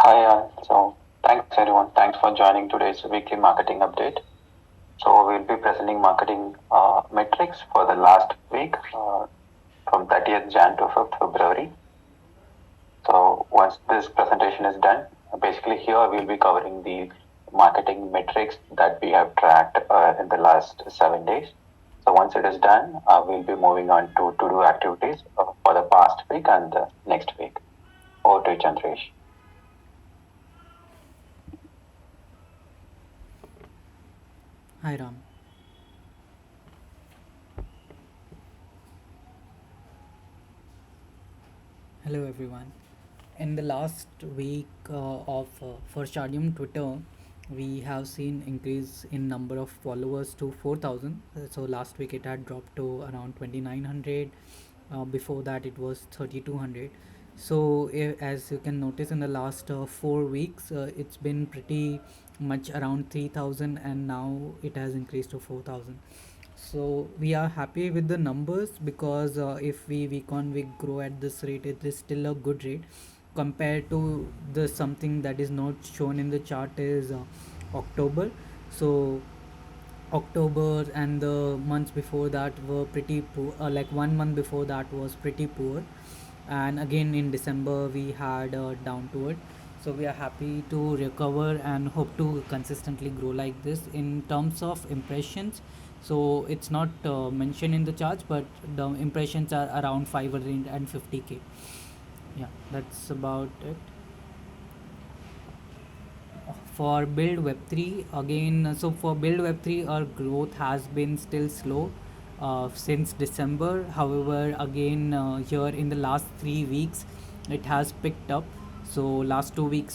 Hi, thanks everyone. Thanks for joining today's weekly marketing update. So we'll be presenting marketing metrics for the last week from 30th Jan to 5th February. So once this presentation is done, basically here we'll be covering the marketing metrics that we have tracked in the last 7 days. So once it is done, we'll be moving on to do activities for the past week and the next week. Over to you, Chandresh. Hi Ram. Hello everyone. In the last week of for Shardeum Twitter, we have seen increase in number of followers to 4,000. So last week it had dropped to around 2,900. Before that it was 3,200. So as you can notice in the last 4 weeks, it's been pretty much around 3,000, and now it has increased to 4,000. So we are happy with the numbers because if we week on week grow at this rate, it is still a good rate compared to the something that is not shown in the chart is October. So October and the months before that were pretty poor. Like 1 month before that was pretty poor, and again in December we had a downward. So we are happy to recover and hope to consistently grow like this in terms of impressions. So it's not mentioned in the charts, but the impressions are around 550k. Yeah, that's about it. For build web3 again, so for build web3 our growth has been still slow since December. However, again here in the last 3 weeks it has picked up. So last week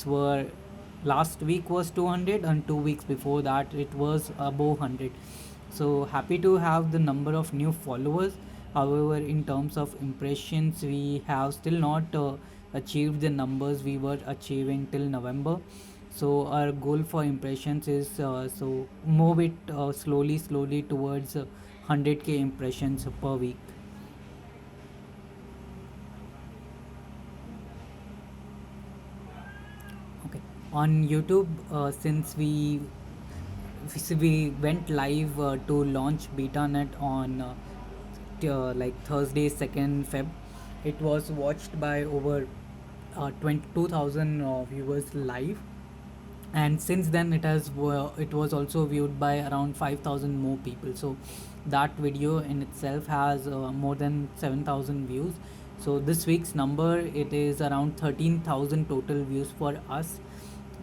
was 200, and 2 weeks before that it was above 100. So happy to have the number of new followers. However, in terms of impressions, we have still not achieved the numbers we were achieving till November. So our goal for impressions is so move it slowly towards 100k impressions per week. Okay, on YouTube, since we went live to launch BetaNet on like Thursday 2nd Feb. It was watched by over 22,000 viewers live, and since then it was also viewed by around 5,000 more people. So that video in itself has more than 7,000 views. So this week's number, it is around 13,000 total views for us.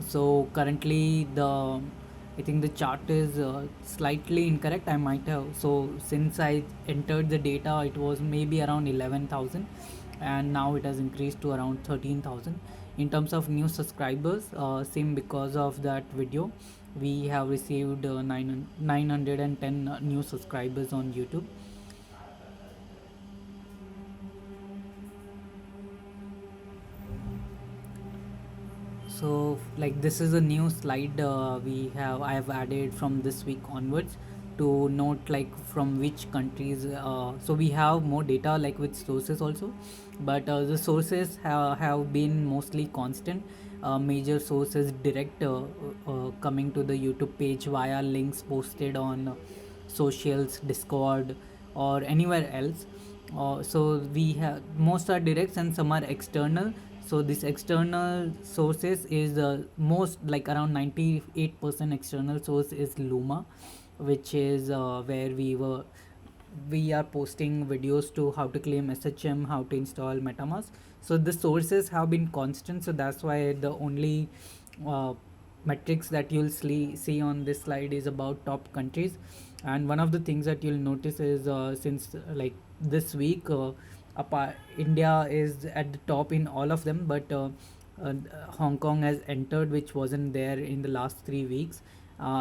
So currently I think the chart is slightly incorrect. I might have, so since I entered the data it was maybe around 11,000, and now it has increased to around 13,000. In terms of new subscribers, same because of that video, we have received 910 new subscribers on YouTube. So like this is a new slide I have added from this week onwards to note like from which countries. So we have more data like with sources also, but the sources have been mostly constant. Major sources direct coming to the YouTube page via links posted on socials, Discord, or anywhere else. So we have most are directs and some are external. So this external sources is most like around 98% external source is Luma, which is where we are posting videos to how to claim SHM, how to install MetaMask. So the sources have been constant, so that's why the only uh, metrics that you'll see on this slide is about top countries. And one of the things that you'll notice is since like this week, India is at the top in all of them, but uh, Hong Kong has entered, which wasn't there in the last 3 weeks.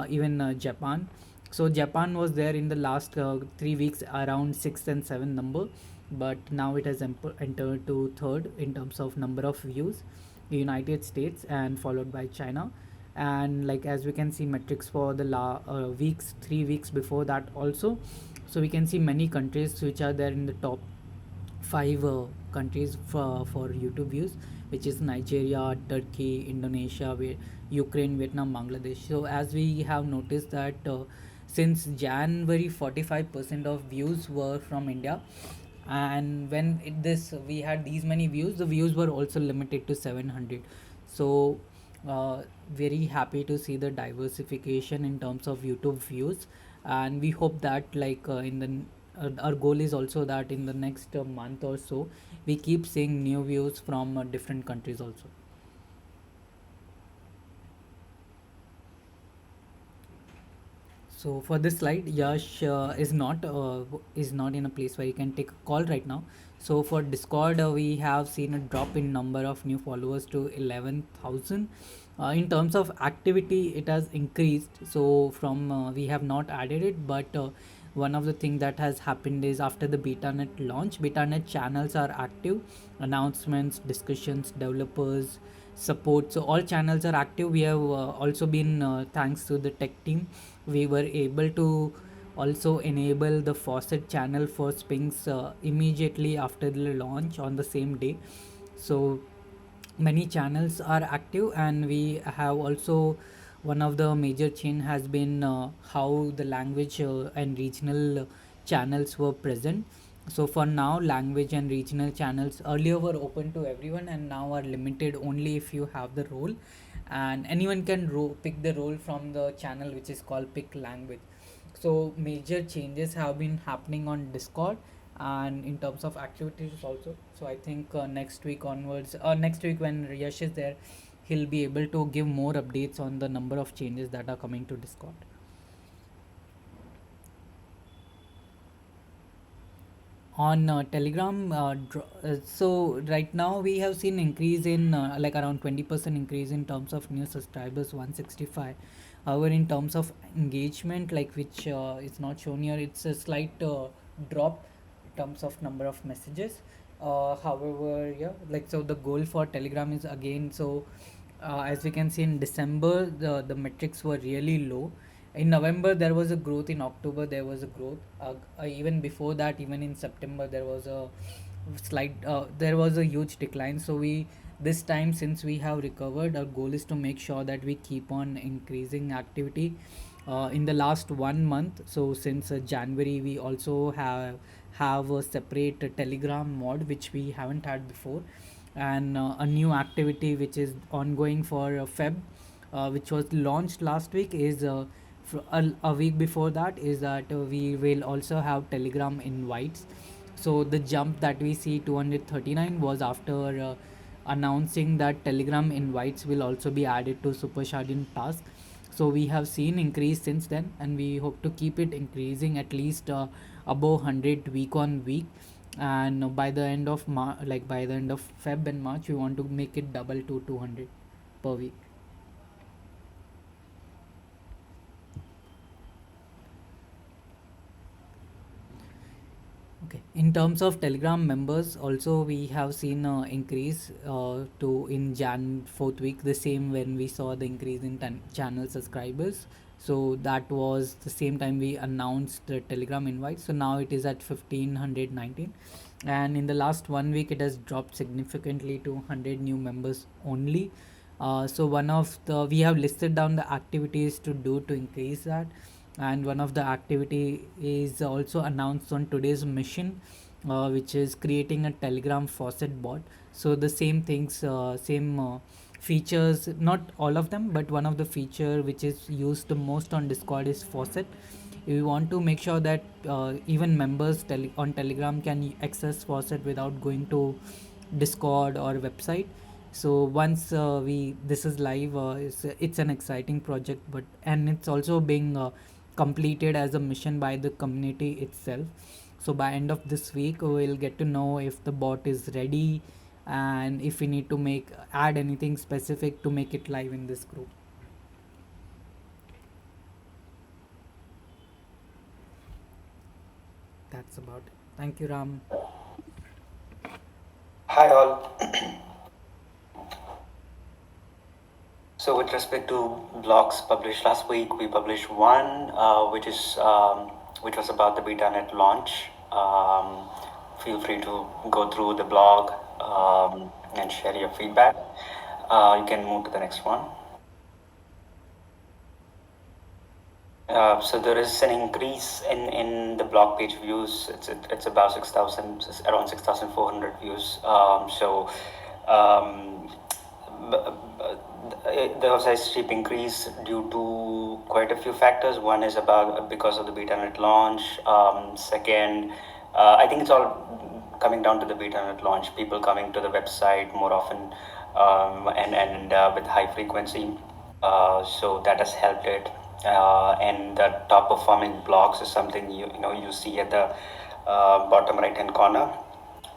Even Japan. So Japan was there in the last 3 weeks around 6 and 7 number, but now it has entered to third in terms of number of views. United States and followed by China. And like as we can see metrics for the weeks 3 weeks before that also, so we can see many countries which are there in the top five countries for YouTube views, which is Nigeria, Turkey, Indonesia, Ukraine, Vietnam, Bangladesh. So as we have noticed that since January, 45% of views were from India, and when this we had these many views, the views were also limited to 700. So very happy to see the diversification in terms of YouTube views, and we hope that our goal is also that in the next month or so we keep seeing new views from different countries also. So for this slide, Yash is not in a place where you can take a call right now. So for Discord, we have seen a drop in number of new followers to 11,000. In terms of activity, it has increased. So from we have not added it, but one of the things that has happened is after the BetaNet launch, BetaNet channels are active, announcements, discussions, developers, support. So all channels are active. We have also been thanks to the tech team, we were able to also enable the faucet channel for Spinks immediately after the launch on the same day. So many channels are active, and we have also one of the major change has been how the language and regional channels were present. So for now, language and regional channels earlier were open to everyone and now are limited only if you have the role, and anyone can pick the role from the channel which is called pick language. So major changes have been happening on Discord and in terms of activities also. So I think next week onwards, next week when Yash is there, he'll be able to give more updates on the number of changes that are coming to Discord. On Telegram, so right now we have seen increase in like around 20% increase in terms of new subscribers, 165. However, in terms of engagement, like which is not shown here, it's a slight drop in terms of number of messages. However, yeah, like so the goal for Telegram is again, so as we can see in December, the metrics were really low. In November there was a growth, in October there was a growth, even before that, even in September there was a slight there was a huge decline. So we, this time since we have recovered, our goal is to make sure that we keep on increasing activity in the last 1 month. So since January we also have a separate Telegram mod which we haven't had before, and a new activity which is ongoing for Feb, which was launched last week, is a week before that, is that we will also have Telegram invites. So the jump that we see 239 was after announcing that Telegram invites will also be added to Super Shardeum task. So we have seen increase since then, and we hope to keep it increasing at least above 100 week on week. And by the end of like by the end of Feb and March, we want to make it double to 200 per week. Okay. In terms of Telegram members, also we have seen increase to in Jan fourth week, the same when we saw the increase in channel subscribers. So that was the same time we announced the Telegram invite. So now it is at 1519, and in the last 1 week it has dropped significantly to 100 new members only. So one of the, we have listed down the activities to do to increase that, and one of the activity is also announced on today's mission, which is creating a Telegram faucet bot. So the same things, same features, not all of them, but one of the feature which is used the most on Discord is faucet. We want to make sure that even members on Telegram can access faucet without going to Discord or website. So once we this is live, it's an exciting project, but and it's also being completed as a mission by the community itself. So by end of this week we'll get to know if the bot is ready, and if we need to make add anything specific to make it live in this group. That's about it. Thank you, Ram. Hi all. So with respect to blogs published last week, we published one which was about the BetaNet launch, feel free to go through the blog and share your feedback. You can move to the next one. So there is an increase in the blog page views. It's about 6,000, around 6,400 views. Um, there was a steep increase due to quite a few factors. One is about because of the BetaNet launch. Second, I think it's all coming down to the BetaNet launch. People coming to the website more often and with high frequency. So that has helped it. And the top performing blogs is something you see at the bottom right hand corner,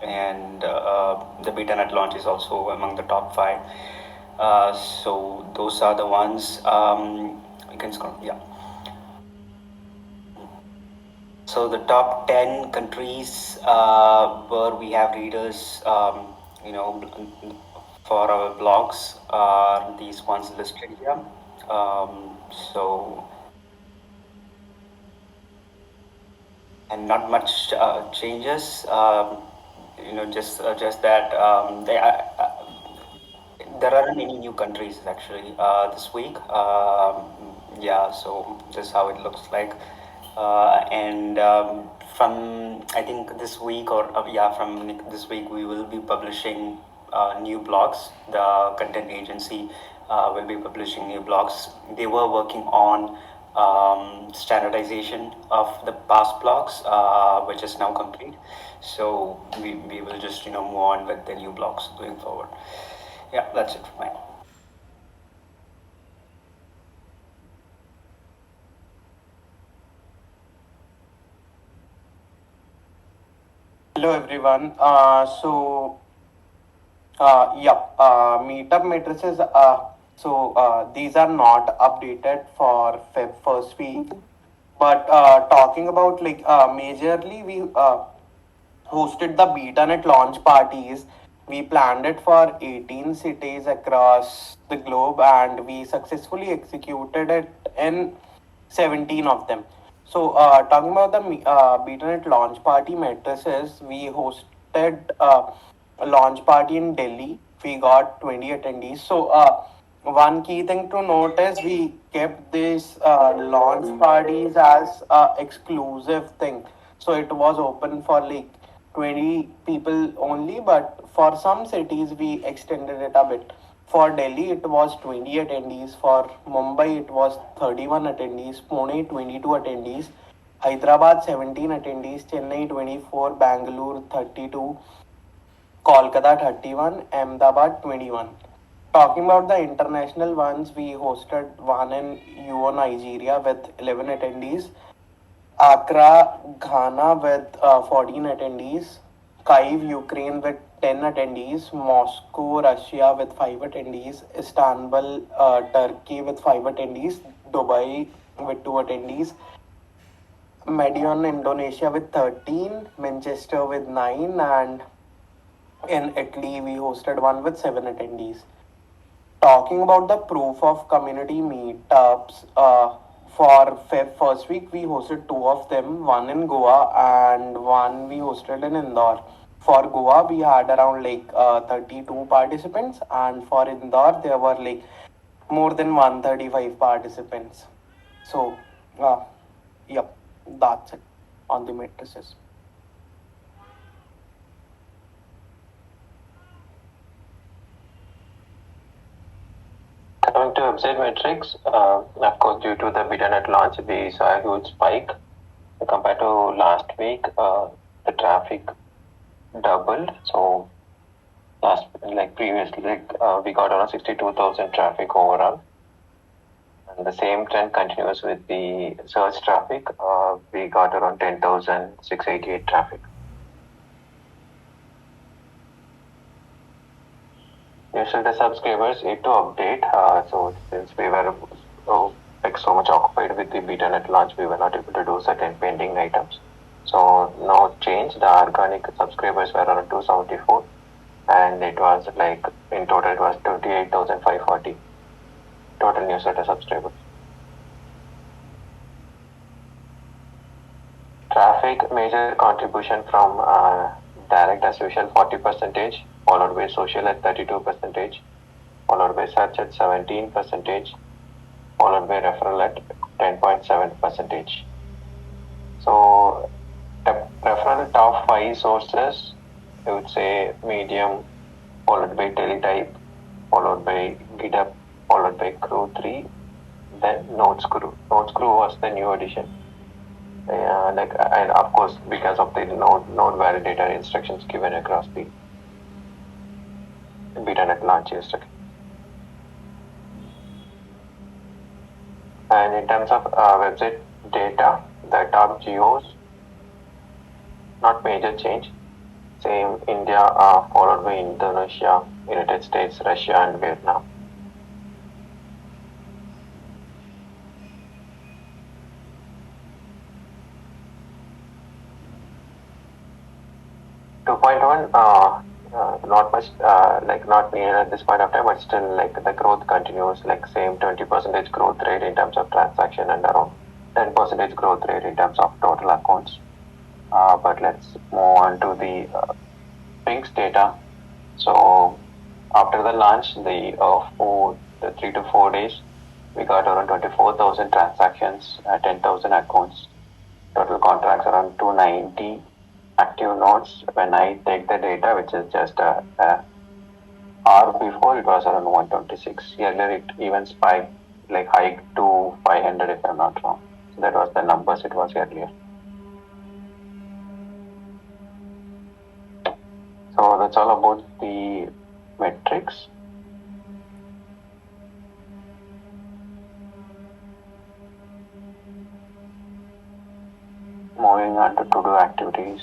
and the BetaNet launch is also among the top five. So those are the ones. You can scroll. Yeah. So the top 10 countries where we have readers, for our blogs are these ones listed here. So and not much changes. Just that there aren't any new countries actually this week. Yeah, so this is how it looks like. And from I think this week or yeah, from this week we will be publishing new blogs. The content agency will be publishing new blogs. They were working on standardization of the past blogs, which is now complete. So we will just move on with the new blogs going forward. Yeah, that's it for mine. Hello everyone. Meetup matrices. These are not updated for Feb first week, but talking about majorly we hosted the BetaNet launch parties. We planned it for 18 cities across the globe and we successfully executed it in 17 of them. So, talking about the BetaNet launch party matrices, we hosted a launch party in Delhi. We got 20 attendees. So, one key thing to note is we kept these launch parties as exclusive thing. So it was open for like 20 people only, but for some cities we extended it a bit. For Delhi it was 20 attendees, for Mumbai it was 31 attendees, Pune 22 attendees, Hyderabad 17 attendees, Chennai 24, Bangalore 32, Kolkata 31, Ahmedabad 21. Talking about the international ones, we hosted one in UO, Nigeria with 11 attendees, Accra, Ghana with 14 attendees, Kyiv, Ukraine with 10 attendees, Moscow, Russia with 5 attendees, Istanbul, Turkey with 5 attendees, Dubai with 2 attendees, Medion, Indonesia with 13, Manchester with 9, and in Italy we hosted one with 7 attendees. Talking about the proof of community meetups, for Feb first week we hosted two of them, one in Goa and one we hosted in Indore. For Goa we had around 32 participants, and for Indore there were like more than 135 participants. So, yep, that's it on the matrices. Coming to website metrics, of course, due to the BetaNet launch, we saw a huge spike. Compared to last week, the traffic doubled. So previously, we got around 62,000 traffic overall. And the same trend continues with the search traffic. We got around 10,688 traffic. Newsletter subscribers need to update. So since we were so much occupied with the BetaNet launch, we were not able to do certain pending items. So no change. The organic subscribers were around 274, and it was like in total it was 28,540 total newsletter subscribers. Traffic major contribution from direct as usual 40 percentage, followed by social at 32 percentage, followed by search at 17 percentage, followed by referral at 10.7 percentage. So referral top five sources, I would say Medium, followed by Teletype, followed by GitHub, followed by Crew 3, then NodeScrew. NodeScrew was the new addition. And of course, because of the node validator instructions given across the BetaNet launch yesterday. And in terms of website data, the top geos, not major change. Same India, followed by Indonesia, United States, Russia, and Vietnam. 2.1, not much, not near at this point of time, but still like the growth continues, like same 20% growth rate in terms of transaction and around 10% growth rate in terms of total accounts. But let's move on to the Pink's data. So after the launch, the 3 to 4 days, we got around 24,000 transactions, 10,000 accounts, total contracts around 290 active nodes. When I take the data, which is just a hour before, it was around 126. Earlier, it even spiked, like hiked to 500 if I'm not wrong. So that was the numbers it was earlier. So that's all about the metrics. Moving on to to-do activities.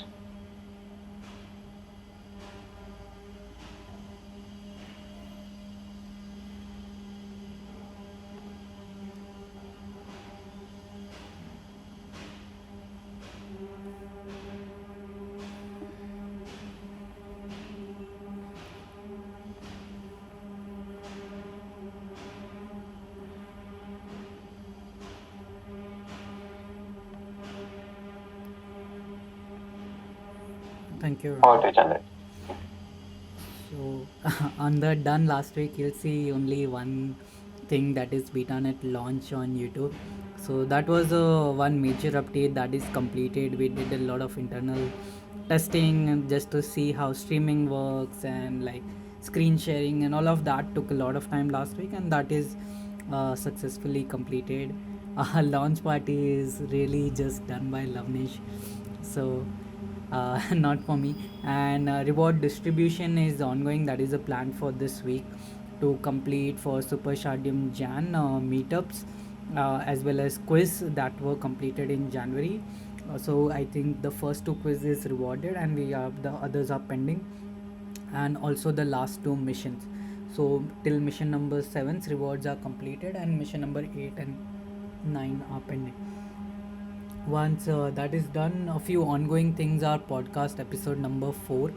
Thank you. Over to Chandran. So on the done last week, you'll see only one thing, that is BetaNet launch on YouTube. So that was one major update that is completed. We did a lot of internal testing and just to see how streaming works, and like screen sharing and all of that took a lot of time last week, and that is successfully completed. Our launch party is really just done by Lavnish. So not for me. And reward distribution is ongoing. That is a plan for this week to complete for Super Shardeum Jan meetups, as well as quiz that were completed in January. So I think the first two quizzes rewarded, and we have the others are pending, and also the last two missions. So till mission number 7's rewards are completed, and mission number 8 and 9 are pending. Once that is done, a few ongoing things are podcast episode number 4,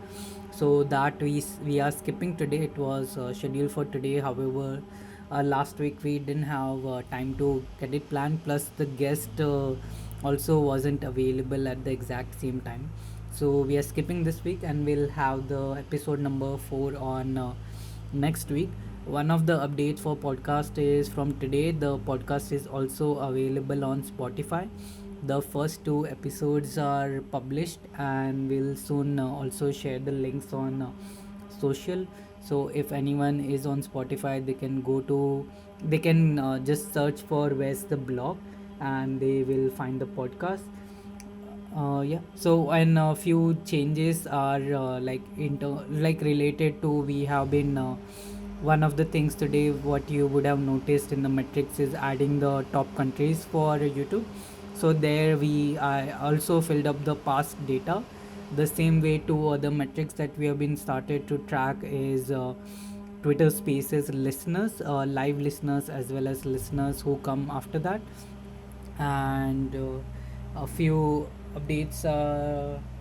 so that we are skipping today. It was scheduled for today, however last week we didn't have time to get it planned, plus the guest also wasn't available at the exact same time. So we are skipping this week, and we'll have the episode number 4 on next week. One of the updates for podcast is from today, the podcast is also available on Spotify. The first two episodes are published, and we'll soon also share the links on social. So if anyone is on Spotify, they can just search for Where's the Blog, and they will find the podcast. Yeah. So and a few changes are like related to, we have been one of the things today what you would have noticed in the metrics is adding the top countries for YouTube. So there we I also filled up the past data. The same way two other metrics that we have been started to track is Twitter Spaces listeners, live listeners, as well as listeners who come after that, and a few updates.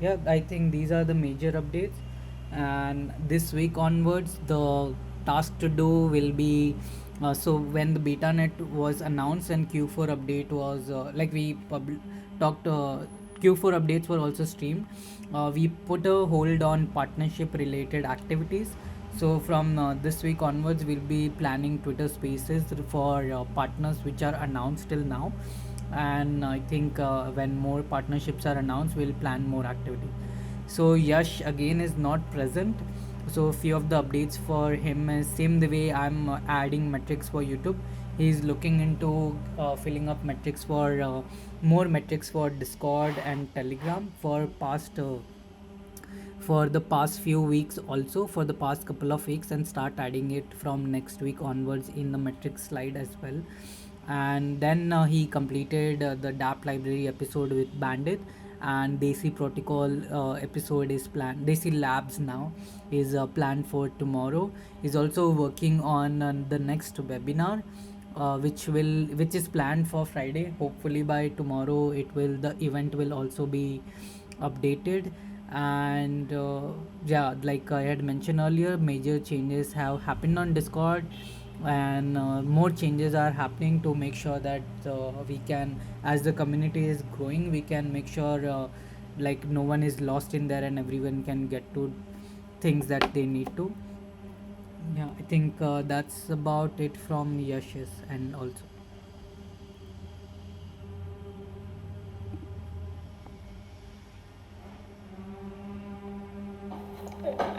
Yeah, I think these are the major updates. And this week onwards, the task to do will be so when the beta net was announced and Q4 update was like we talked Q4 updates were also streamed. We put a hold on partnership related activities. So from this week onwards, we'll be planning Twitter Spaces for partners which are announced till now, and I think when more partnerships are announced, we'll plan more activity. So Yash again is not present. So few of the updates for him is same the way I'm adding metrics for YouTube. He's looking into filling up metrics for more metrics for Discord and Telegram for the past few weeks, also for the past couple of weeks, and start adding it from next week onwards in the metrics slide as well. And then he completed the DAP library episode with Bandit, and Desi Protocol episode is planned. Desi Labs now is planned for tomorrow. He's also working on the next webinar, which is planned for Friday. Hopefully by tomorrow the event will also be updated. And yeah, like I had mentioned earlier, major changes have happened on Discord, and more changes are happening to make sure that we can, as the community is growing, we can make sure like no one is lost in there and everyone can get to things that they need to. Yeah, I think that's about it from Yash's and also.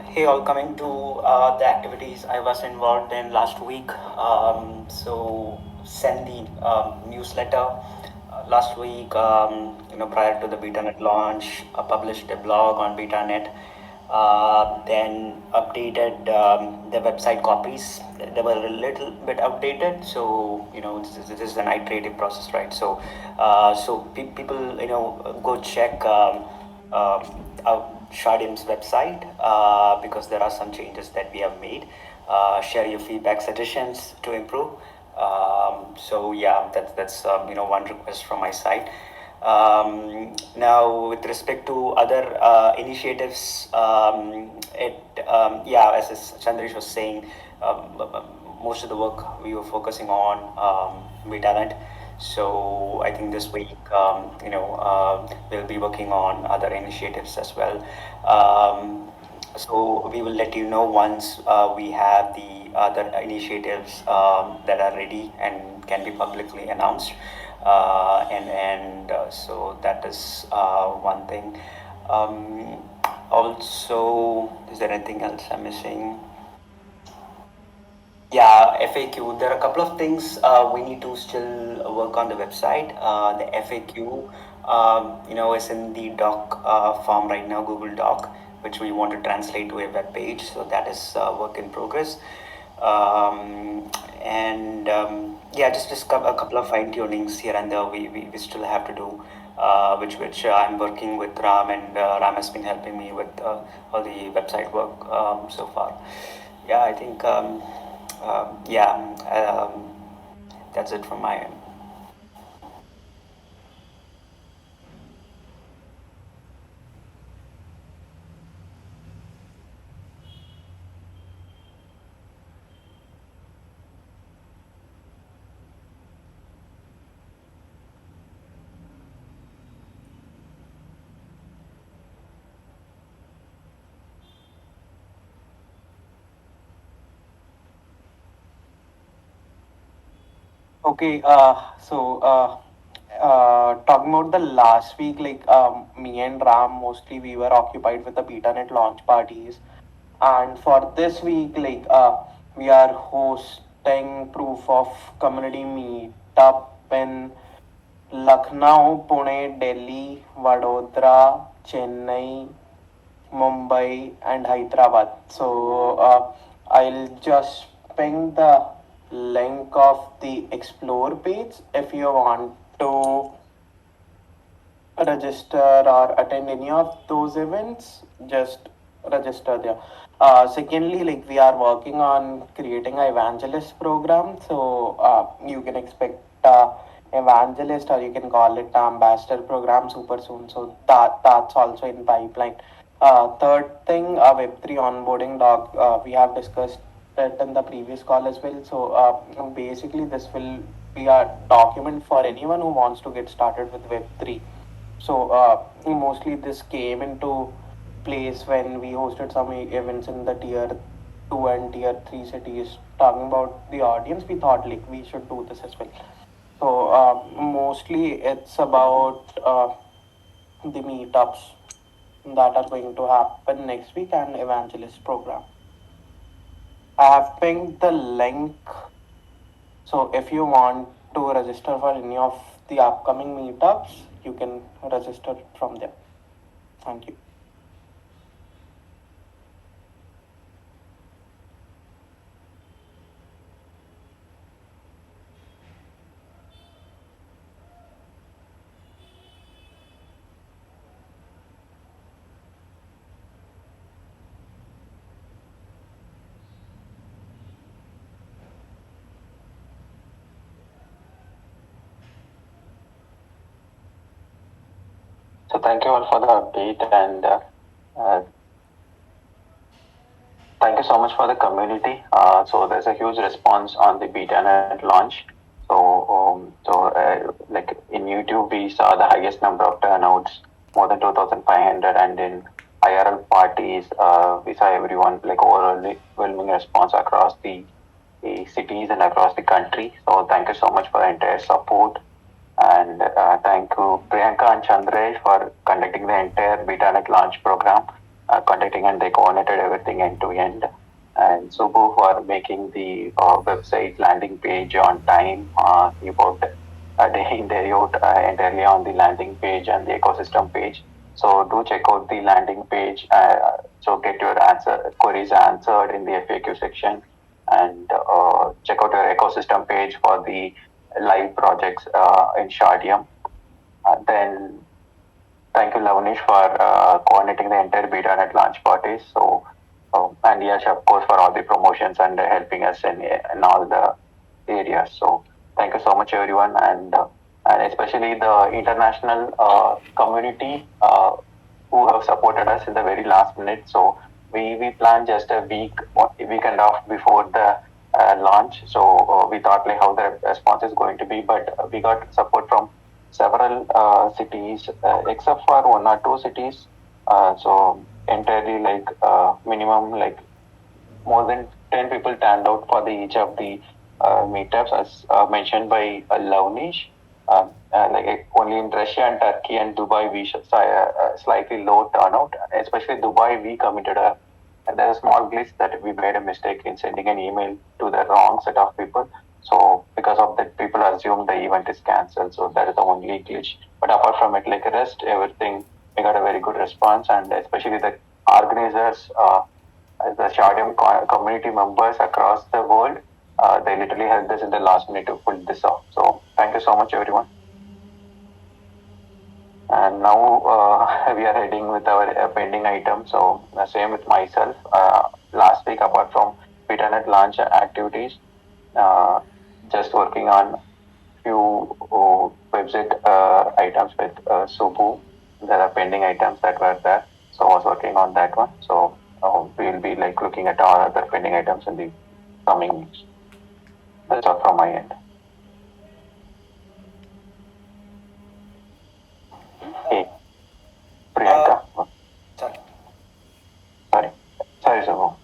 Hey, all, coming to the activities I was involved in last week. So, send the newsletter last week. Prior to the BetaNet launch, published a blog on BetaNet. Then updated the website copies. They were a little bit outdated, so this is an iterative process, right? So people go check. Shardeum's website because there are some changes that we have made. Share your feedback, suggestions to improve. So yeah, that's one request from my side. Now, with respect to other initiatives, yeah, as Chandresh was saying, most of the work we were focusing on BetaNet. So I think this week, we'll be working on other initiatives as well. So we will let you know once we have the other initiatives that are ready and can be publicly announced. So that is one thing. Also, is there anything else I'm missing? Yeah, FAQ. There are a couple of things we need to still work on the website. The FAQ, is in the doc form right now, Google Doc, which we want to translate to a web page. So that is work in progress. Yeah, just a couple of fine tunings here and there we still have to do, which I'm working with Ram, and Ram has been helping me with all the website work so far. Yeah, I think. Yeah, that's it from my end. Okay, talking about the last week, like me and Ram, mostly we were occupied with the BetaNet launch parties, and for this week, like we are hosting proof of community meetup in Lucknow, Pune, Delhi, Vadodara, Chennai, Mumbai, and Hyderabad. So I'll just ping the link of the explore page if you want to register or attend any of those events. Just register there. Secondly, like we are working on creating an evangelist program, so you can expect evangelist, or you can call it ambassador program super soon. So that's also in pipeline. Third thing, Web3 onboarding doc. We have discussed it in the previous call as well. So basically, this will be a document for anyone who wants to get started with Web3. So mostly this came into place when we hosted some events in the tier 2 and tier 3 cities. Talking about the audience, we thought like we should do this as well. So mostly it's about the meetups that are going to happen next week and evangelist program. I have pinged the link. So if you want to register for any of the upcoming meetups, you can register from there. Thank you. So thank you all for the update and uh, thank you so much for the community. So there's a huge response on the BetaNet launch. So like in YouTube, we saw the highest number of turnouts, more than 2,500, and in IRL parties, we saw everyone like overwhelming response across the cities and across the country. So thank you so much for the entire support. And thank you, Priyanka and Chandresh, for conducting the entire BetaNet launch program, conducting and they coordinated everything end to end. And Subbu for making the website landing page on time. He worked day in, day out entirely on the landing page and the ecosystem page. So do check out the landing page. So get your queries answered in the FAQ section, and check out your ecosystem page for the live projects in Shardeum. Then thank you, Lavanish, for coordinating the entire BetaNet launch parties. So, and Yash, of course, for all the promotions and helping us in all the areas. So, thank you so much, everyone, and especially the international community who have supported us in the very last minute. So, we planned just a week and a half before the launch. So, we thought like how the response is going to be, but we got support from several cities, except for one or two cities. So entirely like minimum like more than 10 people turned out for the each of the meetups as mentioned by Lavnish. Like only in Russia and Turkey and Dubai we saw a slightly low turnout. Especially Dubai, we committed a and there's a small glitch that we made a mistake in sending an email to the wrong set of people. So because of that, people assume the event is cancelled. So that is the only glitch. But apart from it, like rest, everything, we got a very good response, and especially the organizers, the Shardeum community members across the world, they literally helped us in the last minute to pull this off. So thank you so much, everyone. And now we are heading with our pending item. So same with myself. Last week, apart from Internet launch activities, uh, just working on few website items with Subu. There are pending items that were there. So I was working on that one. So we'll be like looking at all other pending items in the coming weeks. That's all from my end. Hey, Uh, Priyanka. sorry. Sorry. Sorry, Subu.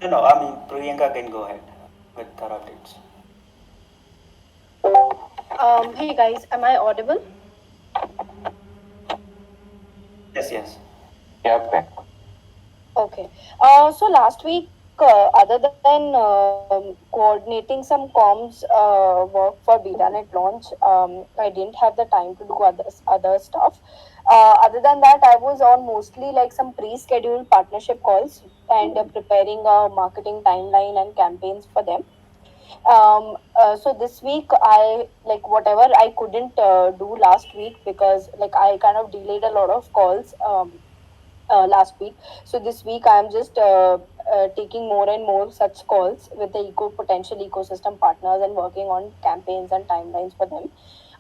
No, no, I mean, Priyanka can go ahead with her updates. Hey guys, am I audible? Yes, yes. Yeah, Priyanka. Okay. So last week, other than coordinating some comms work for BetaNet launch, I didn't have the time to do other stuff. Other than that, I was on mostly like some pre-scheduled partnership calls and preparing a marketing timeline and campaigns for them. So this week I like whatever I couldn't do last week because like I kind of delayed a lot of calls last week. So this week I am just taking more and more such calls with the potential ecosystem partners and working on campaigns and timelines for them.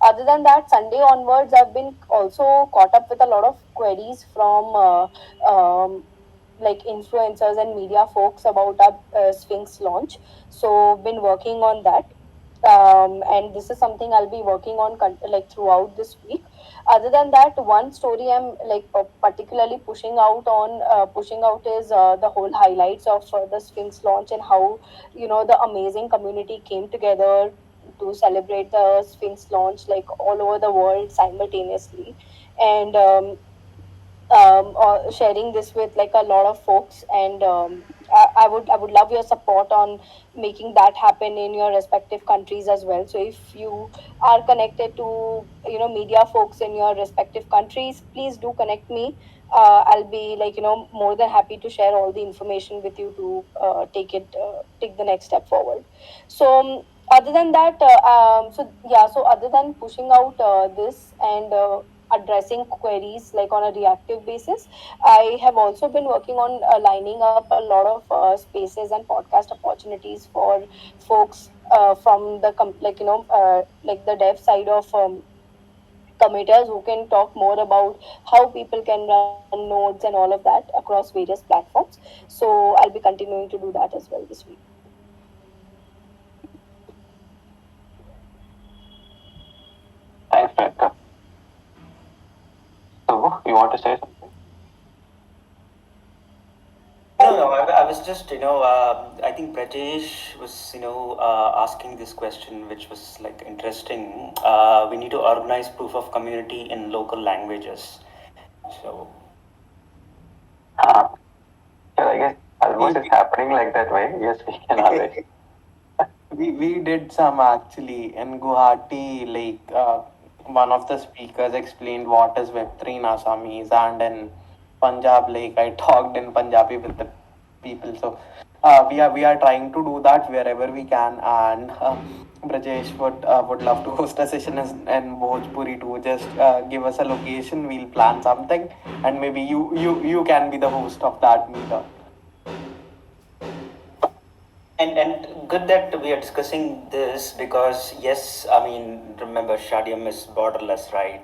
Other than that, Sunday onwards, I've been also caught up with a lot of queries from like influencers and media folks about our Sphinx launch. So been working on that. And this is something I'll be working on like throughout this week. Other than that, one story I'm like particularly pushing out is the whole highlights of the Sphinx launch, and how the amazing community came together to celebrate the Sphinx launch, like all over the world simultaneously. And sharing this with like a lot of folks. And I would love your support on making that happen in your respective countries as well. So if you are connected to media folks in your respective countries, please do connect me. I'll be like more than happy to share all the information with you to take the next step forward. So other than that, so yeah, so other than pushing out this and addressing queries like on a reactive basis, I have also been working on lining up a lot of spaces and podcast opportunities for folks from the like the dev side of committers, who can talk more about how people can run nodes and all of that across various platforms. So I'll be continuing to do that as well this week. Thanks, Priyanka. So, you want to say something? No, no, I was just, I think Brajesh was, asking this question, which was like interesting. We need to organize proof of community in local languages. So, Uh, yeah, I guess we, almost it's happening like that way. Yes, we can always. we did some actually in Guwahati. Like one of the speakers explained what is Web3 in Assamese, and in Punjab, like I talked in Punjabi with the people. So we are trying to do that wherever we can, and Brajesh would love to host a session in Bhojpuri too. Just give us a location, we'll plan something, and maybe you can be the host of that meetup. and good that we are discussing this, because yes, I mean, remember, Shardeum is borderless, right?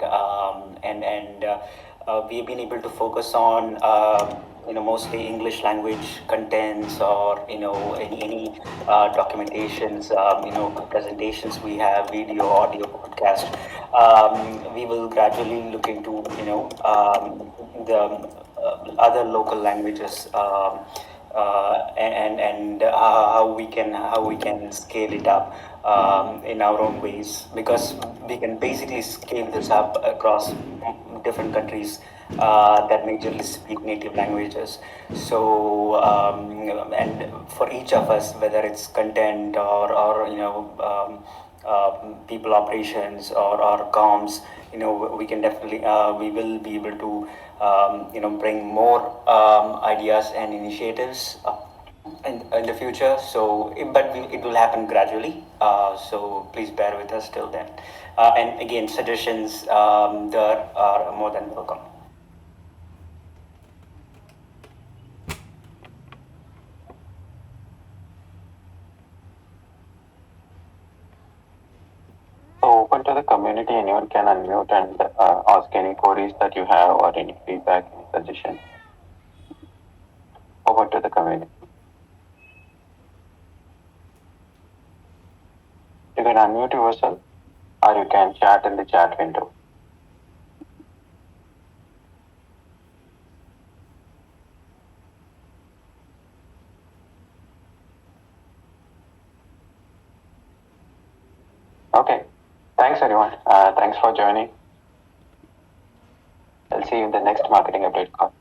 We've been able to focus on mostly English language contents, or any documentations, presentations we have, video, audio, podcast. We will gradually look into the other local languages. How we can scale it up in our own ways, because we can basically scale this up across different countries that majorly speak native languages. So and for each of us, whether it's content, or people operations, or comms, we can definitely we will be able to bring more ideas and initiatives in the future. So it will happen gradually, so please bear with us till then. And again, suggestions there are more than welcome. So, open to the community. Anyone can unmute and ask any queries that you have or any feedback, any suggestion. Open to the community. You can unmute yourself or you can chat in the chat window. Okay. Thanks, everyone. Thanks for joining. I'll see you in the next marketing update call.